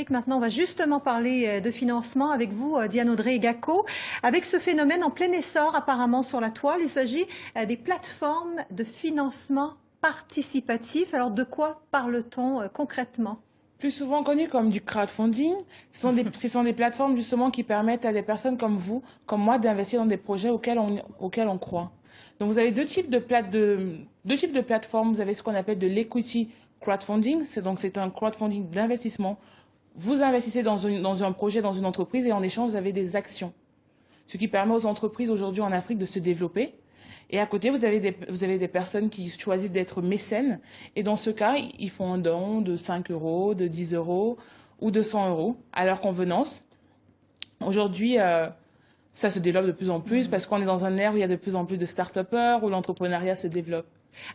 Afrique. Maintenant, on va justement parler de financement avec vous, Diane-Audrey Gacot. Avec ce phénomène en plein essor apparemment sur la toile, il s'agit des plateformes de financement participatif. Alors, de quoi parle-t-on concrètement? Plus souvent connues comme du crowdfunding, ce sont des plateformes justement qui permettent à des personnes comme vous, comme moi, d'investir dans des projets auxquels on croit. Donc vous avez deux types de plateformes. Vous avez ce qu'on appelle de l'equity crowdfunding, c'est un crowdfunding d'investissement. Vous investissez dans un projet, dans une entreprise, et en échange, vous avez des actions. Ce qui permet aux entreprises aujourd'hui en Afrique de se développer. Et à côté, vous avez des personnes qui choisissent d'être mécènes. Et dans ce cas, ils font un don de 5 euros, de 10 euros ou de 100 euros à leur convenance. Aujourd'hui, ça se développe de plus en plus parce qu'on est dans un ère où il y a de plus en plus de start-upers, où l'entrepreneuriat se développe.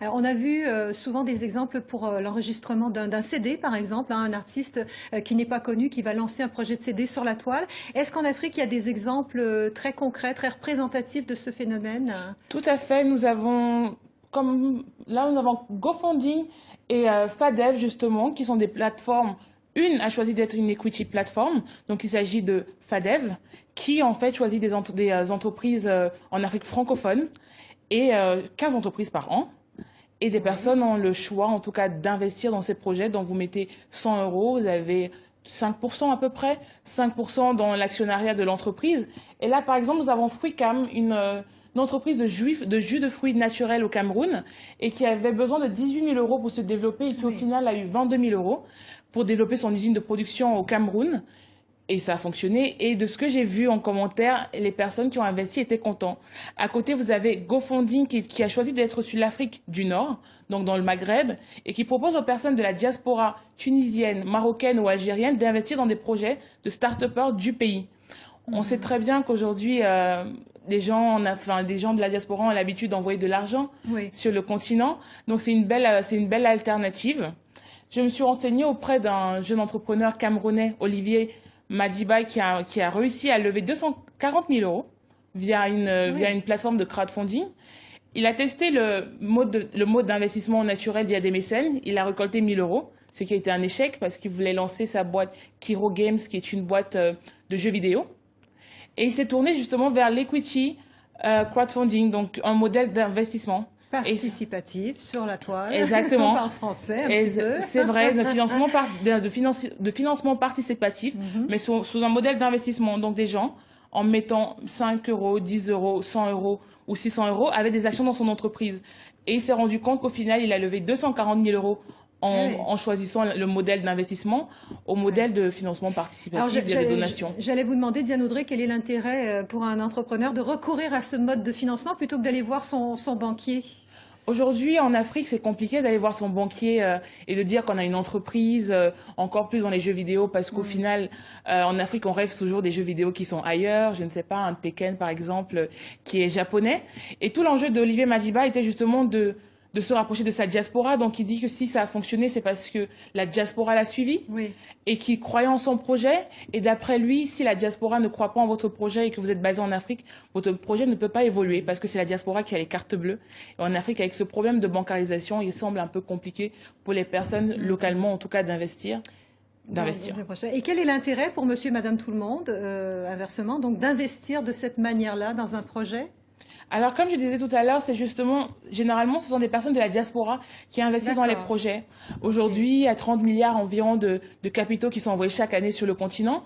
Alors, on a vu souvent des exemples pour l'enregistrement d'un CD, par exemple, un artiste qui n'est pas connu, qui va lancer un projet de CD sur la toile. Est-ce qu'en Afrique, il y a des exemples très concrets, très représentatifs de ce phénomène? Tout à fait. Nous avons GoFundMe et Fadev, justement, qui sont des plateformes. Une a choisi d'être une equity plateforme, donc il s'agit de Fadev, qui en fait choisit des entreprises en Afrique francophone, et 15 entreprises par an. Et des personnes ont le choix, en tout cas, d'investir dans ces projets. Donc, vous mettez 100 euros, vous avez 5% à peu près, 5% dans l'actionnariat de l'entreprise. Et là, par exemple, nous avons Fruitcam, une entreprise de jus de fruits naturels au Cameroun, et qui avait besoin de 18 000 euros pour se développer, et qui au final a eu 22 000 euros pour développer son usine de production au Cameroun. Et ça a fonctionné. Et de ce que j'ai vu en commentaire, les personnes qui ont investi étaient contents. À côté, vous avez GoFundMe qui a choisi d'être sur l'Afrique du Nord, donc dans le Maghreb, et qui propose aux personnes de la diaspora tunisienne, marocaine ou algérienne d'investir dans des projets de start-upers du pays. On sait très bien qu'aujourd'hui, des gens de la diaspora ont l'habitude d'envoyer de l'argent sur le continent. Donc c'est une belle alternative. Je me suis renseignée auprès d'un jeune entrepreneur camerounais, Olivier Madiba, qui a réussi à lever 240 000 euros via une plateforme de crowdfunding. Il a testé le mode d'investissement naturel via des mécènes. Il a récolté 1 000 euros, ce qui a été un échec parce qu'il voulait lancer sa boîte Kiro Games, qui est une boîte de jeux vidéo. Et il s'est tourné justement vers l'equity crowdfunding, donc un modèle d'investissement. Participatif sur la toile. Exactement. On parle français un petit peu. C'est vrai, de financement participatif, mais sous un modèle d'investissement. Donc des gens, en mettant 5 euros, 10 euros, 100 euros ou 600 euros, avaient des actions dans son entreprise. Et il s'est rendu compte qu'au final, il a levé 240 000 euros en choisissant le modèle d'investissement au modèle de financement participatif via des donations. J'allais vous demander, Diane-Audrey, quel est l'intérêt pour un entrepreneur de recourir à ce mode de financement plutôt que d'aller voir son banquier? Aujourd'hui, en Afrique, c'est compliqué d'aller voir son banquier et de dire qu'on a une entreprise, encore plus dans les jeux vidéo, parce qu'au final, en Afrique, on rêve toujours des jeux vidéo qui sont ailleurs. Je ne sais pas, un Tekken, par exemple, qui est japonais. Et tout l'enjeu d'Olivier Madiba était justement de se rapprocher de sa diaspora. Donc, il dit que si ça a fonctionné, c'est parce que la diaspora l'a suivi et qu'il croyait en son projet. Et d'après lui, si la diaspora ne croit pas en votre projet et que vous êtes basé en Afrique, votre projet ne peut pas évoluer parce que c'est la diaspora qui a les cartes bleues. Et en Afrique, avec ce problème de bancarisation, il semble un peu compliqué pour les personnes, localement en tout cas, d'investir. Et quel est l'intérêt pour monsieur et madame tout le monde, inversement, donc d'investir de cette manière-là dans un projet? Alors, comme je disais tout à l'heure, c'est justement, généralement, ce sont des personnes de la diaspora qui investissent dans les projets. Aujourd'hui, il y a 30 milliards environ de capitaux qui sont envoyés chaque année sur le continent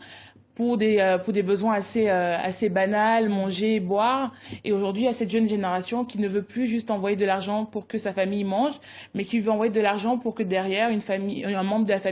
pour des besoins assez banals, manger, boire. Et aujourd'hui, il y a cette jeune génération qui ne veut plus juste envoyer de l'argent pour que sa famille mange, mais qui veut envoyer de l'argent pour que derrière, un membre de la famille